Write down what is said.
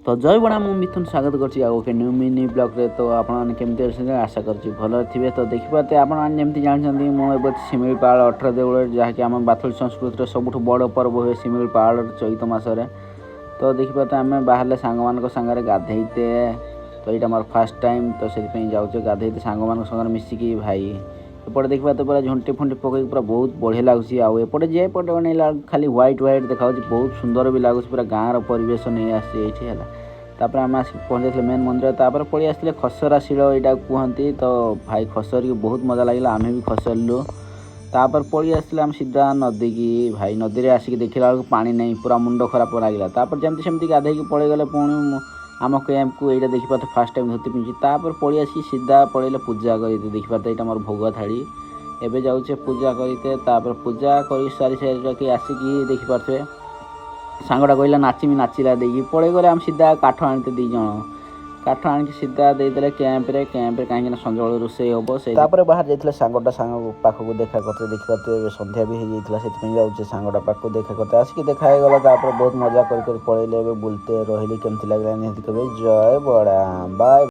तो जय बड़ा मु मिथुन स्वागत करछि ओके न्यू मिनी ब्लॉग रे। तो आपण केमती अछि आशा करछि भलो थिबे। तो देखि पाते आपण जेमती जानछन्ती मु एबे शिमिलीपाल 18 देउळ जहा कि हम बाथुल संस्कृति रे सबुठ बड़ पर्व होय शिमिलीपाल चैत मास रे। तो देखि पाते हम बाहरले सांग मान संगे गाधेइते। तो एटा मोर फर्स्ट टाइम तो से पई जाउछे गाधेइते सांग मान संगे मिसी की भाई। एपटे देखि पाते पूरा झंटी फंटी पकई पूरा बहुत बढ़िया लागुछि। आ एपटे जे पटे बनेला खाली व्हाइट व्हाइट देखाउछि बहुत सुंदर भी लागुछि। पूरा गाँव रो परिवेश नै आसी एठी हला। तापर आम आसिक पहुँचे मेन मंदिर। तापर पड़ी आसते खसरा शिल यहाँ कहती। तो भाई खसर की बहुत मजा लगे आम भी खसरलु। तापर पड़ी आसते आम सीधा नदी की भाई नदी में आसिक देखला बेलू पानी नहीं पूरा मुंड खराब लगे। तापर जमती सेमती गाधे पड़े गले पुणी आम कैंप को यहाँ देखी पाते फास्ट टाइम धोती पिंधि। तापर पड़ी आसिक सीधा पड़े पूजा करते देखी पाते यहाँ मोर भोग थाड़ी एवं जाऊे पूजा करते। तापर पूजा कर सारी सारी आसिक देखी पारे सांगटा कहला नाचिमी नाचिला देगी पड़े गले आम सीधा काठ आनते दी जन काठ आनिक सीधा देदेले कैंप रे कहीं संजोल रोषे हम से बाहर जाइए सांगटा सांग पाखक देखा करते देखी पाते संध्या भी हो जाता से जाऊे सांगटा पाखक देखा करते आसिक देखा गला। बहुत मजा कर पड़े बुलते रही केमती लगे निहत कहे जय बड़ा बाय।